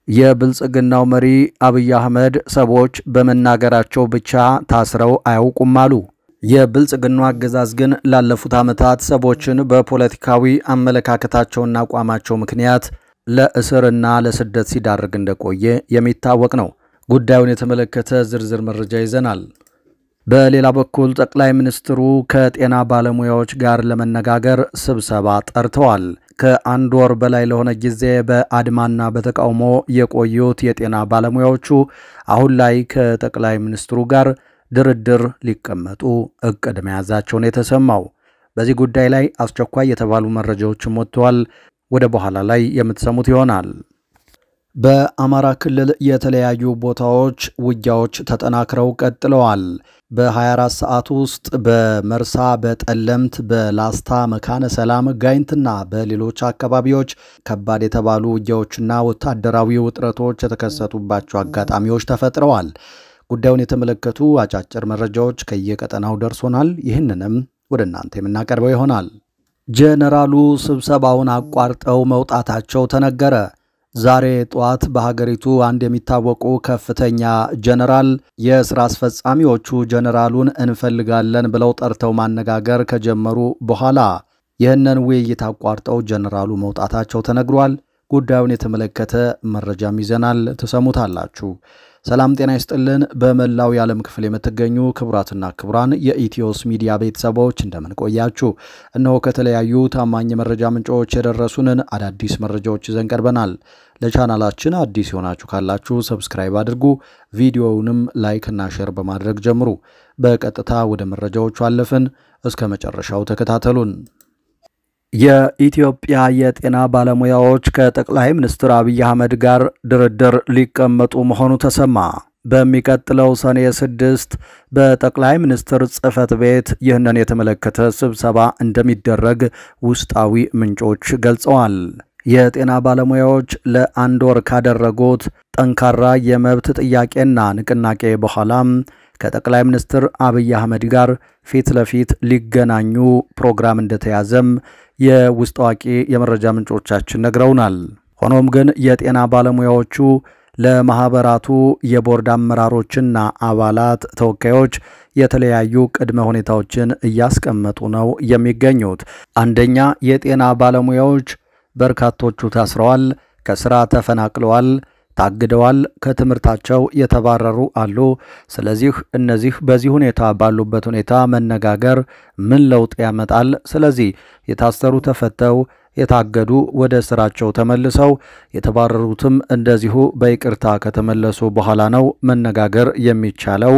የብልጽግናው መሪ አብይ አህመድ ሰዎች በመናገራቸው ብቻ ታስረው አያውቁም አሉ። የብልጽግናው አገዛዝ ግን ላለፉት ዓመታት ሰዎችን በፖለቲካዊ አመለካከታቸውና አቋማቸው ምክንያት ለእስርና ለስደት ሲዳርግ እንደቆየ የሚታወቅ ነው። ጉዳዩን የተመለከተ ዝርዝር መረጃ ይዘናል። በሌላ በኩል ጠቅላይ ሚኒስትሩ ከጤና ባለሙያዎች ጋር ለመነጋገር ስብሰባ ጠርተዋል። ከአንድ ወር በላይ ለሆነ ጊዜ በአድማና በተቃውሞ የቆዩት የጤና ባለሙያዎቹ አሁን ላይ ከጠቅላይ ሚኒስትሩ ጋር ድርድር ሊቀመጡ እቅድ መያዛቸውን የተሰማው። በዚህ ጉዳይ ላይ አስቸኳይ የተባሉ መረጃዎችም ወጥተዋል። ወደ በኋላ ላይ የምትሰሙት ይሆናል። በአማራ ክልል የተለያዩ ቦታዎች ውጊያዎች ተጠናክረው ቀጥለዋል። በ24 ሰዓት ውስጥ በመርሳ፣ በጠለምት፣ በላስታ፣ መካነ ሰላም፣ ጋይንትና በሌሎች አካባቢዎች ከባድ የተባሉ ውጊያዎችና ወታደራዊ ውጥረቶች የተከሰቱባቸው አጋጣሚዎች ተፈጥረዋል። ጉዳዩን የተመለከቱ አጫጭር መረጃዎች ከየቀጠናው ደርሶናል። ይህንንም ወደ እናንተ የምናቀርበው ይሆናል። ጄኔራሉ ስብሰባውን አቋርጠው መውጣታቸው ተነገረ። ዛሬ ጧት በሀገሪቱ አንድ የሚታወቁ ከፍተኛ ጄኔራል የሥራ አስፈጻሚዎቹ ጄኔራሉን እንፈልጋለን ብለው ጠርተው ማነጋገር ከጀመሩ በኋላ ይህንን ውይይት አቋርጠው ጄኔራሉ መውጣታቸው ተነግሯል። ጉዳዩን የተመለከተ መረጃም ይዘናል፣ ተሰሙታላችሁ። ሰላም ጤና ይስጥልን። በመላው የዓለም ክፍል የምትገኙ ክቡራትና ክቡራን የኢትዮስ ሚዲያ ቤተሰቦች እንደምን ቆያችሁ? እነሆ ከተለያዩ ታማኝ መረጃ ምንጮች የደረሱንን አዳዲስ መረጃዎች ይዘን ቀርበናል። ለቻናላችን አዲስ ሆናችሁ ካላችሁ ሰብስክራይብ አድርጉ፣ ቪዲዮውንም ላይክ እና ሼር በማድረግ ጀምሩ። በቀጥታ ወደ መረጃዎቹ አለፍን። እስከ መጨረሻው ተከታተሉን። የኢትዮጵያ የጤና ባለሙያዎች ከጠቅላይ ሚኒስትር አብይ አህመድ ጋር ድርድር ሊቀመጡ መሆኑ ተሰማ። በሚቀጥለው ሰኔ 6 በጠቅላይ ሚኒስትር ጽሕፈት ቤት ይህንን የተመለከተ ስብሰባ እንደሚደረግ ውስጣዊ ምንጮች ገልጸዋል። የጤና ባለሙያዎች ለአንድ ወር ካደረጉት ጠንካራ የመብት ጥያቄና ንቅናቄ በኋላም ከጠቅላይ ሚኒስትር አብይ አህመድ ጋር ፊት ለፊት ሊገናኙ ፕሮግራም እንደተያዘም የውስጥ አዋቂ የመረጃ ምንጮቻችን ነግረውናል። ሆኖም ግን የጤና ባለሙያዎቹ ለማህበራቱ የቦርድ አመራሮችና አባላት ተወካዮች የተለያዩ ቅድመ ሁኔታዎችን እያስቀመጡ ነው የሚገኙት። አንደኛ፣ የጤና ባለሙያዎች በርካቶቹ ታስረዋል፣ ከስራ ተፈናቅለዋል፣ ታግደዋል፣ ከትምህርታቸው የተባረሩ አሉ። ስለዚህ እነዚህ በዚህ ሁኔታ ባሉበት ሁኔታ መነጋገር ምን ለውጥ ያመጣል? ስለዚህ የታሰሩ ተፈተው፣ የታገዱ ወደ ስራቸው ተመልሰው፣ የተባረሩትም እንደዚሁ በይቅርታ ከተመለሱ በኋላ ነው መነጋገር የሚቻለው።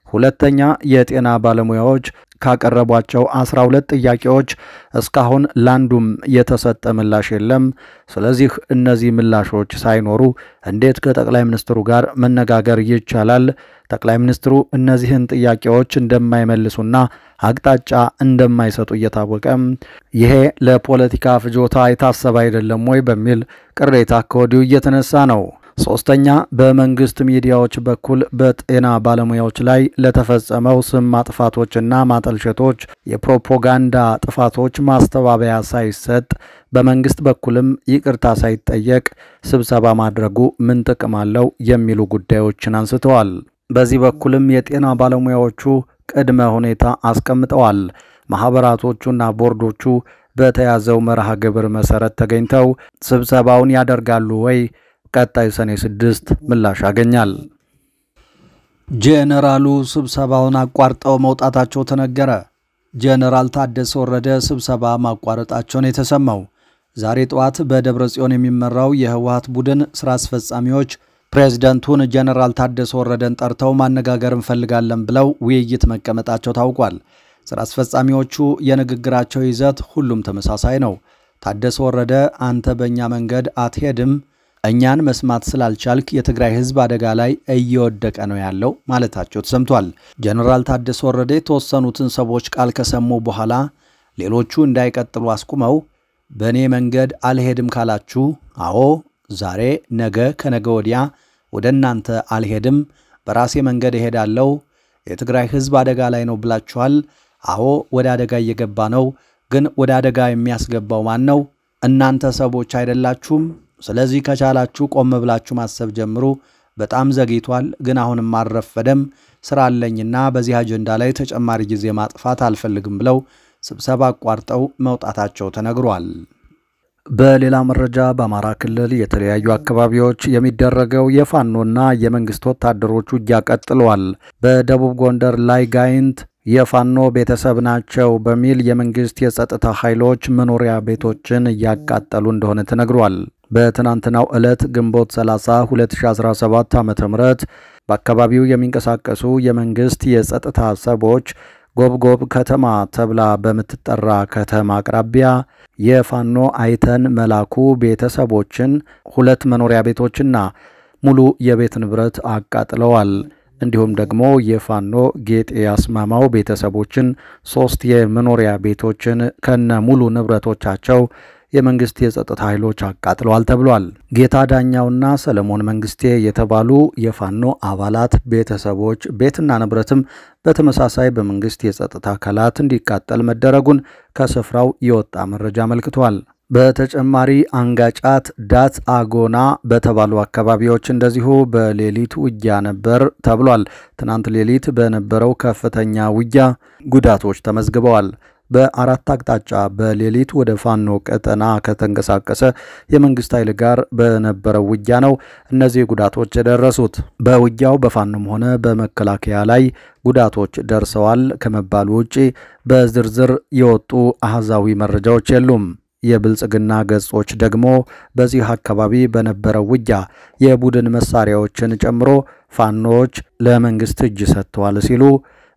ሁለተኛ፣ የጤና ባለሙያዎች ካቀረቧቸው 12 ጥያቄዎች እስካሁን ላንዱም የተሰጠ ምላሽ የለም። ስለዚህ እነዚህ ምላሾች ሳይኖሩ እንዴት ከጠቅላይ ሚኒስትሩ ጋር መነጋገር ይቻላል? ጠቅላይ ሚኒስትሩ እነዚህን ጥያቄዎች እንደማይመልሱና አቅጣጫ እንደማይሰጡ እየታወቀ ይሄ ለፖለቲካ ፍጆታ የታሰበ አይደለም ወይ በሚል ቅሬታ ከወዲሁ እየተነሳ ነው። ሶስተኛ፣ በመንግስት ሚዲያዎች በኩል በጤና ባለሙያዎች ላይ ለተፈጸመው ስም ማጥፋቶችና ማጠልሸቶች፣ የፕሮፓጋንዳ ጥፋቶች ማስተባበያ ሳይሰጥ በመንግስት በኩልም ይቅርታ ሳይጠየቅ ስብሰባ ማድረጉ ምን ጥቅም አለው የሚሉ ጉዳዮችን አንስተዋል። በዚህ በኩልም የጤና ባለሙያዎቹ ቅድመ ሁኔታ አስቀምጠዋል። ማህበራቶቹና ቦርዶቹ በተያዘው መርሃ ግብር መሰረት ተገኝተው ስብሰባውን ያደርጋሉ ወይ? ቀጣይ ሰኔ 6 ምላሽ ያገኛል። ጄኔራሉ ስብሰባውን አቋርጠው መውጣታቸው ተነገረ። ጄኔራል ታደሰ ወረደ ስብሰባ ማቋረጣቸውን የተሰማው ዛሬ ጠዋት በደብረ ጽዮን የሚመራው የህወሓት ቡድን ስራ አስፈጻሚዎች ፕሬዝዳንቱን ጄኔራል ታደሰ ወረደን ጠርተው ማነጋገር እንፈልጋለን ብለው ውይይት መቀመጣቸው ታውቋል። ስራ አስፈጻሚዎቹ የንግግራቸው ይዘት ሁሉም ተመሳሳይ ነው። ታደሰ ወረደ አንተ በእኛ መንገድ አትሄድም፣ እኛን መስማት ስላልቻልክ የትግራይ ህዝብ አደጋ ላይ እየወደቀ ነው ያለው ማለታቸው ተሰምቷል። ጄኔራል ታደሰ ወረደ የተወሰኑትን ሰዎች ቃል ከሰሙ በኋላ ሌሎቹ እንዳይቀጥሉ አስቁመው በእኔ መንገድ አልሄድም ካላችሁ፣ አዎ ዛሬ ነገ ከነገ ወዲያ ወደ እናንተ አልሄድም፣ በራሴ መንገድ እሄዳለሁ፣ የትግራይ ህዝብ አደጋ ላይ ነው ብላችኋል፣ አዎ ወደ አደጋ እየገባ ነው፣ ግን ወደ አደጋ የሚያስገባው ማን ነው? እናንተ ሰዎች አይደላችሁም? ስለዚህ ከቻላችሁ ቆም ብላችሁ ማሰብ ጀምሩ። በጣም ዘግይቷል፣ ግን አሁንም አልረፈደም። ስራ አለኝና በዚህ አጀንዳ ላይ ተጨማሪ ጊዜ ማጥፋት አልፈልግም ብለው ስብሰባ አቋርጠው መውጣታቸው ተነግሯል። በሌላ መረጃ በአማራ ክልል የተለያዩ አካባቢዎች የሚደረገው የፋኖና የመንግስት ወታደሮች ውጊያ ቀጥሏል። በደቡብ ጎንደር ላይ ጋይንት የፋኖ ቤተሰብ ናቸው በሚል የመንግስት የጸጥታ ኃይሎች መኖሪያ ቤቶችን እያቃጠሉ እንደሆነ ተነግሯል። በትናንትናው ዕለት ግንቦት 30 2017 ዓ.ም በአካባቢው የሚንቀሳቀሱ የመንግስት የጸጥታ ሰዎች ጎብጎብ ከተማ ተብላ በምትጠራ ከተማ አቅራቢያ የፋኖ አይተን መላኩ ቤተሰቦችን 2 መኖሪያ ቤቶችና ሙሉ የቤት ንብረት አቃጥለዋል። እንዲሁም ደግሞ የፋኖ ጌጤ አስማማው ቤተሰቦችን 3 የመኖሪያ ቤቶችን ከነ ሙሉ ንብረቶቻቸው የመንግስት የጸጥታ ኃይሎች አቃጥለዋል ተብሏል። ጌታ ዳኛውና ሰለሞን መንግስቴ የተባሉ የፋኖ አባላት ቤተሰቦች ቤትና ንብረትም በተመሳሳይ በመንግስት የጸጥታ አካላት እንዲቃጠል መደረጉን ከስፍራው የወጣ መረጃ አመልክቷል። በተጨማሪ አንጋጫት፣ ዳት አጎና በተባሉ አካባቢዎች እንደዚሁ በሌሊት ውጊያ ነበር ተብሏል። ትናንት ሌሊት በነበረው ከፍተኛ ውጊያ ጉዳቶች ተመዝግበዋል። በአራት አቅጣጫ በሌሊት ወደ ፋኖ ቀጠና ከተንቀሳቀሰ የመንግስት ኃይል ጋር በነበረው ውጊያ ነው እነዚህ ጉዳቶች የደረሱት። በውጊያው በፋኖም ሆነ በመከላከያ ላይ ጉዳቶች ደርሰዋል ከመባሉ ውጪ በዝርዝር የወጡ አሃዛዊ መረጃዎች የሉም። የብልጽግና ገጾች ደግሞ በዚህ አካባቢ በነበረው ውጊያ የቡድን መሳሪያዎችን ጨምሮ ፋኖች ለመንግስት እጅ ሰጥተዋል ሲሉ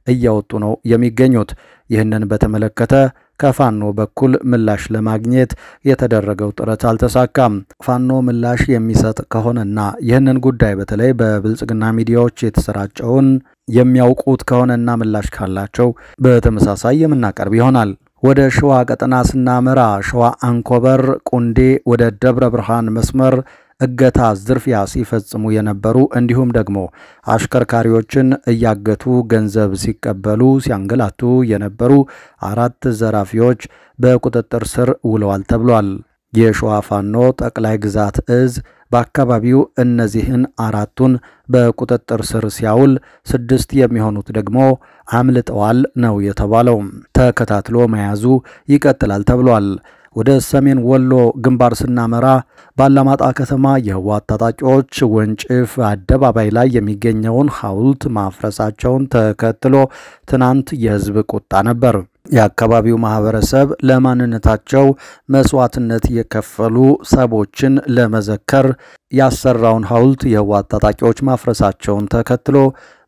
እያወጡ ነው የሚገኙት። ይህንን በተመለከተ ከፋኖ በኩል ምላሽ ለማግኘት የተደረገው ጥረት አልተሳካም። ፋኖ ምላሽ የሚሰጥ ከሆነና ይህንን ጉዳይ በተለይ በብልጽግና ሚዲያዎች የተሰራጨውን የሚያውቁት ከሆነና ምላሽ ካላቸው በተመሳሳይ የምናቀርብ ይሆናል። ወደ ሸዋ ቀጠና ስናመራ ሸዋ አንኮበር ቁንዴ ወደ ደብረ ብርሃን መስመር እገታ፣ ዝርፊያ ሲፈጽሙ የነበሩ እንዲሁም ደግሞ አሽከርካሪዎችን እያገቱ ገንዘብ ሲቀበሉ ሲያንገላቱ የነበሩ 4 ዘራፊዎች በቁጥጥር ስር ውለዋል ተብሏል። የሸዋ ፋኖ ጠቅላይ ግዛት እዝ በአካባቢው እነዚህን 4ቱን በቁጥጥር ስር ሲያውል 6 የሚሆኑት ደግሞ አምልጠዋል ነው የተባለው። ተከታትሎ መያዙ ይቀጥላል ተብሏል። ወደ ሰሜን ወሎ ግንባር ስናመራ ባላማጣ ከተማ የህወሓት ታጣቂዎች ወንጭፍ አደባባይ ላይ የሚገኘውን ሐውልት ማፍረሳቸውን ተከትሎ ትናንት የህዝብ ቁጣ ነበር። የአካባቢው ማህበረሰብ ለማንነታቸው መስዋዕትነት የከፈሉ ሰዎችን ለመዘከር ያሰራውን ሐውልት የህወሓት ታጣቂዎች ማፍረሳቸውን ተከትሎ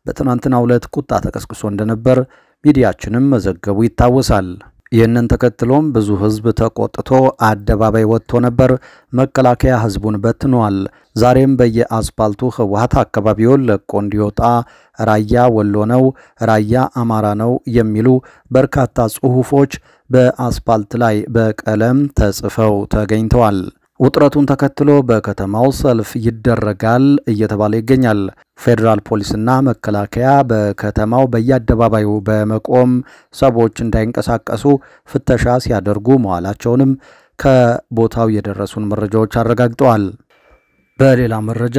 በትናንትናው ዕለት ቁጣ ተቀስቅሶ እንደነበር ሚዲያችንም መዘገቡ ይታወሳል። ይህንን ተከትሎም ብዙ ህዝብ ተቆጥቶ አደባባይ ወጥቶ ነበር። መከላከያ ህዝቡን በትኗል። ዛሬም በየአስፓልቱ ህወሓት አካባቢውን ለቆ እንዲወጣ ራያ ወሎ ነው፣ ራያ አማራ ነው የሚሉ በርካታ ጽሑፎች በአስፓልት ላይ በቀለም ተጽፈው ተገኝተዋል። ውጥረቱን ተከትሎ በከተማው ሰልፍ ይደረጋል እየተባለ ይገኛል። ፌዴራል ፖሊስና መከላከያ በከተማው በየአደባባዩ በመቆም ሰዎች እንዳይንቀሳቀሱ ፍተሻ ሲያደርጉ መዋላቸውንም ከቦታው የደረሱን መረጃዎች አረጋግጠዋል። በሌላ መረጃ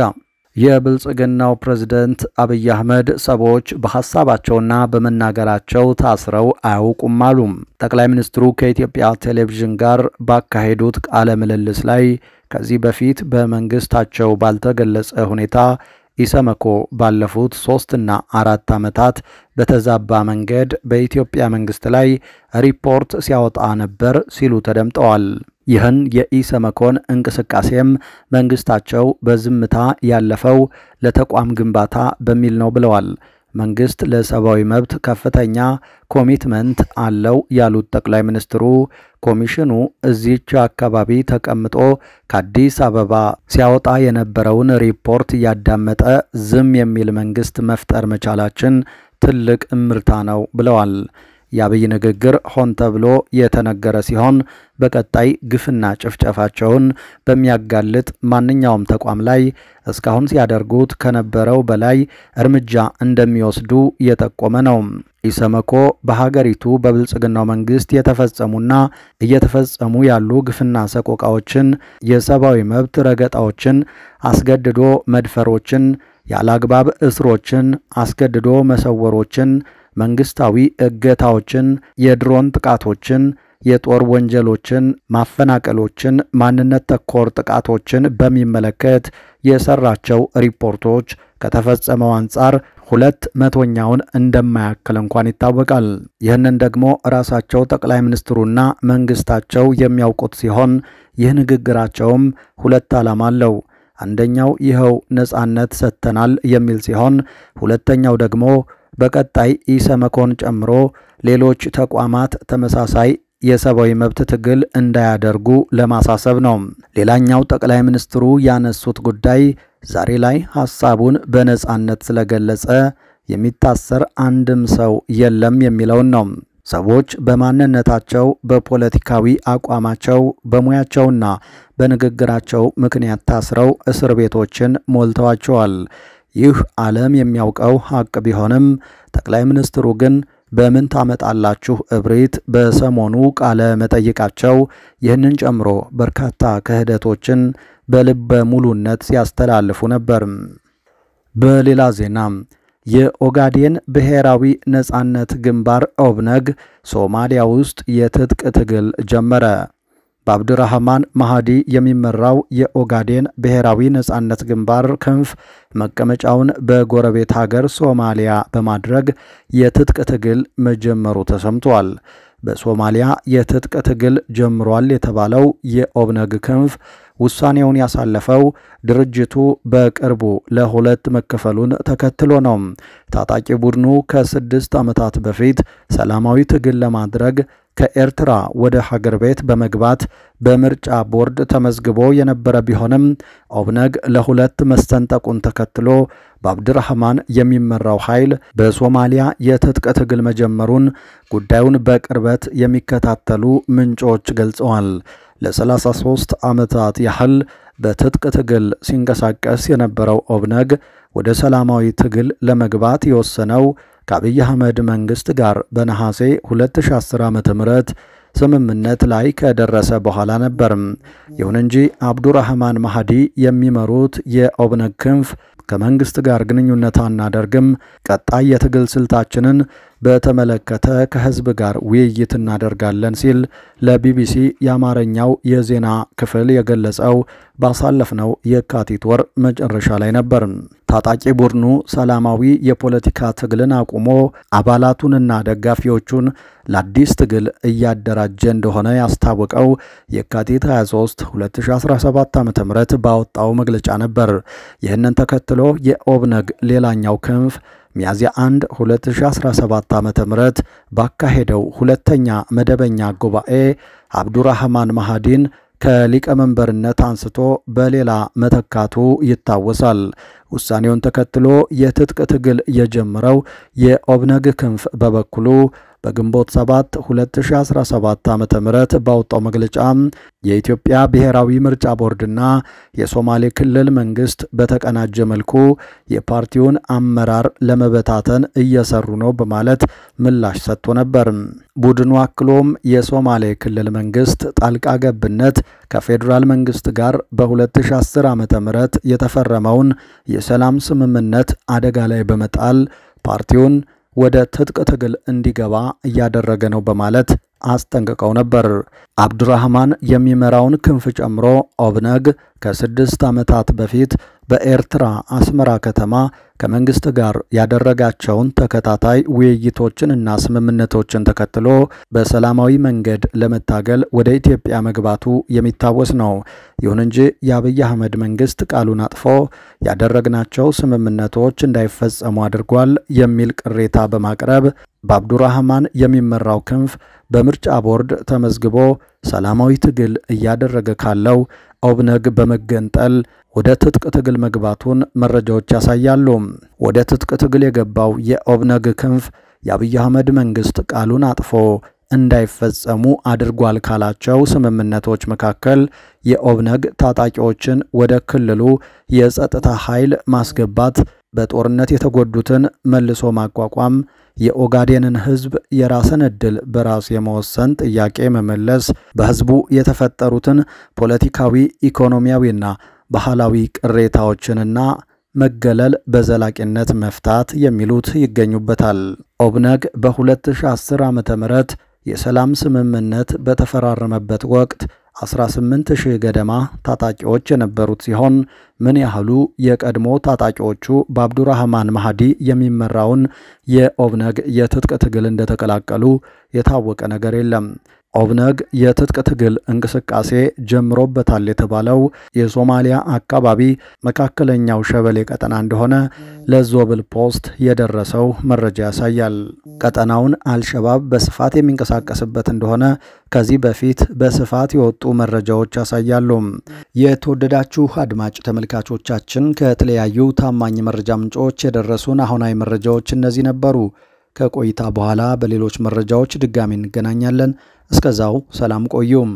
የብልጽግናው ፕሬዝዳንት አብይ አህመድ ሰዎች በሐሳባቸውና በመናገራቸው ታስረው አያውቁም አሉ። ጠቅላይ ሚኒስትሩ ከኢትዮጵያ ቴሌቪዥን ጋር ባካሄዱት ቃለ ምልልስ ላይ ከዚህ በፊት በመንግስታቸው ባልተገለጸ ሁኔታ ኢሰመኮ ባለፉት 3 እና 4 ዓመታት በተዛባ መንገድ በኢትዮጵያ መንግስት ላይ ሪፖርት ሲያወጣ ነበር ሲሉ ተደምጠዋል። ይህን የኢሰመኮን እንቅስቃሴም መንግስታቸው በዝምታ ያለፈው ለተቋም ግንባታ በሚል ነው ብለዋል። መንግስት ለሰብአዊ መብት ከፍተኛ ኮሚትመንት አለው ያሉት ጠቅላይ ሚኒስትሩ ኮሚሽኑ እዚች አካባቢ ተቀምጦ ከአዲስ አበባ ሲያወጣ የነበረውን ሪፖርት እያዳመጠ ዝም የሚል መንግስት መፍጠር መቻላችን ትልቅ እምርታ ነው ብለዋል። የአብይ ንግግር ሆን ተብሎ የተነገረ ሲሆን በቀጣይ ግፍና ጭፍጨፋቸውን በሚያጋልጥ ማንኛውም ተቋም ላይ እስካሁን ሲያደርጉት ከነበረው በላይ እርምጃ እንደሚወስዱ የጠቆመ ነው። ኢሰመኮ በሀገሪቱ በብልጽግናው መንግስት የተፈጸሙና እየተፈጸሙ ያሉ ግፍና ሰቆቃዎችን፣ የሰብአዊ መብት ረገጣዎችን፣ አስገድዶ መድፈሮችን፣ ያለአግባብ እስሮችን፣ አስገድዶ መሰወሮችን፣ መንግስታዊ እገታዎችን፣ የድሮን ጥቃቶችን፣ የጦር ወንጀሎችን፣ ማፈናቀሎችን፣ ማንነት ተኮር ጥቃቶችን በሚመለከት የሰራቸው ሪፖርቶች ከተፈጸመው አንጻር 2/100ኛውን እንደማያክል እንኳን ይታወቃል። ይህንን ደግሞ ራሳቸው ጠቅላይ ሚኒስትሩና መንግስታቸው የሚያውቁት ሲሆን ይህ ንግግራቸውም ሁለት ዓላማ አለው። አንደኛው ይኸው ነጻነት ሰጥተናል የሚል ሲሆን ሁለተኛው ደግሞ በቀጣይ ኢሰመኮን ጨምሮ ሌሎች ተቋማት ተመሳሳይ የሰብአዊ መብት ትግል እንዳያደርጉ ለማሳሰብ ነው። ሌላኛው ጠቅላይ ሚኒስትሩ ያነሱት ጉዳይ ዛሬ ላይ ሐሳቡን በነጻነት ስለገለጸ የሚታሰር አንድም ሰው የለም የሚለውን ነው። ሰዎች በማንነታቸው፣ በፖለቲካዊ አቋማቸው፣ በሙያቸውና በንግግራቸው ምክንያት ታስረው እስር ቤቶችን ሞልተዋቸዋል። ይህ ዓለም የሚያውቀው ሐቅ ቢሆንም ጠቅላይ ሚኒስትሩ ግን በምን ታመጣላችሁ እብሪት በሰሞኑ ቃለ መጠይቃቸው ይህንን ጨምሮ በርካታ ክህደቶችን በልበ ሙሉነት ሲያስተላልፉ ነበር። በሌላ ዜና የኦጋዴን ብሔራዊ ነጻነት ግንባር ኦብነግ ሶማሊያ ውስጥ የትጥቅ ትግል ጀመረ። በአብዱራህማን ማሃዲ የሚመራው የኦጋዴን ብሔራዊ ነጻነት ግንባር ክንፍ መቀመጫውን በጎረቤት ሀገር ሶማሊያ በማድረግ የትጥቅ ትግል መጀመሩ ተሰምቷል። በሶማሊያ የትጥቅ ትግል ጀምሯል የተባለው የኦብነግ ክንፍ ውሳኔውን ያሳለፈው ድርጅቱ በቅርቡ ለሁለት መከፈሉን ተከትሎ ነው። ታጣቂ ቡድኑ ከ6 ዓመታት በፊት ሰላማዊ ትግል ለማድረግ ከኤርትራ ወደ ሀገር ቤት በመግባት በምርጫ ቦርድ ተመዝግቦ የነበረ ቢሆንም ኦብነግ ለሁለት መሰንጠቁን ተከትሎ በአብዱራህማን የሚመራው ኃይል በሶማሊያ የትጥቅ ትግል መጀመሩን ጉዳዩን በቅርበት የሚከታተሉ ምንጮች ገልጸዋል። ለ33 ዓመታት ያህል በትጥቅ ትግል ሲንቀሳቀስ የነበረው ኦብነግ ወደ ሰላማዊ ትግል ለመግባት የወሰነው ከአብይ አህመድ መንግስት ጋር በነሐሴ 2010 ዓ.ም ስምምነት ላይ ከደረሰ በኋላ ነበር። ይሁን እንጂ አብዱራህማን ማሃዲ የሚመሩት የኦብነግ ክንፍ ከመንግስት ጋር ግንኙነት አናደርግም፣ ቀጣይ የትግል ስልታችንን በተመለከተ ከህዝብ ጋር ውይይት እናደርጋለን ሲል ለቢቢሲ የአማርኛው የዜና ክፍል የገለጸው ባሳለፍነው የካቲት ወር መጨረሻ ላይ ነበር። ታጣቂ ቡድኑ ሰላማዊ የፖለቲካ ትግልን አቁሞ አባላቱንና ደጋፊዎቹን ለአዲስ ትግል እያደራጀ እንደሆነ ያስታወቀው የካቲት 23 2017 ዓ.ም ባወጣው መግለጫ ነበር። ይህንን ተከትሎ የኦብነግ ሌላኛው ክንፍ ሚያዝያ 1 2017 ዓ.ም ባካሄደው ሁለተኛ መደበኛ ጉባኤ አብዱራህማን ማሃዲን ከሊቀመንበርነት አንስቶ በሌላ መተካቱ ይታወሳል። ውሳኔውን ተከትሎ የትጥቅ ትግል የጀመረው የኦብነግ ክንፍ በበኩሉ በግንቦት 7 2017 ዓ.ም ባወጣው መግለጫ የኢትዮጵያ ብሔራዊ ምርጫ ቦርድና የሶማሌ ክልል መንግስት በተቀናጀ መልኩ የፓርቲውን አመራር ለመበታተን እየሰሩ ነው በማለት ምላሽ ሰጥቶ ነበር። ቡድኑ አክሎም የሶማሌ ክልል መንግስት ጣልቃ ገብነት ከፌዴራል መንግስት ጋር በ2010 ዓ.ም የተፈረመውን የሰላም ስምምነት አደጋ ላይ በመጣል ፓርቲውን ወደ ትጥቅ ትግል እንዲገባ እያደረገ ነው በማለት አስጠንቅቀው ነበር። አብዱራህማን የሚመራውን ክንፍ ጨምሮ ኦብነግ ከ6 ዓመታት በፊት በኤርትራ አስመራ ከተማ ከመንግስት ጋር ያደረጋቸውን ተከታታይ ውይይቶችንና ስምምነቶችን ተከትሎ በሰላማዊ መንገድ ለመታገል ወደ ኢትዮጵያ መግባቱ የሚታወስ ነው። ይሁን እንጂ የአብይ አህመድ መንግስት ቃሉን አጥፎ ያደረግናቸው ስምምነቶች እንዳይፈጸሙ አድርጓል የሚል ቅሬታ በማቅረብ በአብዱራህማን የሚመራው ክንፍ በምርጫ ቦርድ ተመዝግቦ ሰላማዊ ትግል እያደረገ ካለው ኦብነግ በመገንጠል ወደ ትጥቅ ትግል መግባቱን መረጃዎች ያሳያሉ። ወደ ትጥቅ ትግል የገባው የኦብነግ ክንፍ የአብይ አህመድ መንግስት ቃሉን አጥፎ እንዳይፈጸሙ አድርጓል ካላቸው ስምምነቶች መካከል የኦብነግ ታጣቂዎችን ወደ ክልሉ የጸጥታ ኃይል ማስገባት፣ በጦርነት የተጎዱትን መልሶ ማቋቋም፣ የኦጋዴንን ህዝብ የራስን ዕድል በራስ የመወሰን ጥያቄ መመለስ፣ በህዝቡ የተፈጠሩትን ፖለቲካዊ፣ ኢኮኖሚያዊና ባህላዊ ቅሬታዎችንና መገለል በዘላቂነት መፍታት የሚሉት ይገኙበታል። ኦብነግ በ2010 ዓ.ም የሰላም ስምምነት በተፈራረመበት ወቅት 18000 ገደማ ታጣቂዎች የነበሩት ሲሆን ምን ያህሉ የቀድሞ ታጣቂዎቹ በአብዱራህማን ማህዲ የሚመራውን የኦብነግ የትጥቅ ትግል እንደተቀላቀሉ የታወቀ ነገር የለም። ኦብነግ የትጥቅ ትግል እንቅስቃሴ ጀምሮበታል የተባለው የሶማሊያ አካባቢ መካከለኛው ሸበሌ ቀጠና እንደሆነ ለዞብል ፖስት የደረሰው መረጃ ያሳያል። ቀጠናውን አልሸባብ በስፋት የሚንቀሳቀስበት እንደሆነ ከዚህ በፊት በስፋት የወጡ መረጃዎች ያሳያሉ። የተወደዳችሁ አድማጭ ተመልካቾቻችን ከተለያዩ ታማኝ መረጃ ምንጮች የደረሱን አሁናዊ መረጃዎች እነዚህ ነበሩ። ከቆይታ በኋላ በሌሎች መረጃዎች ድጋሚ እንገናኛለን። እስከዛው ሰላም ቆዩም።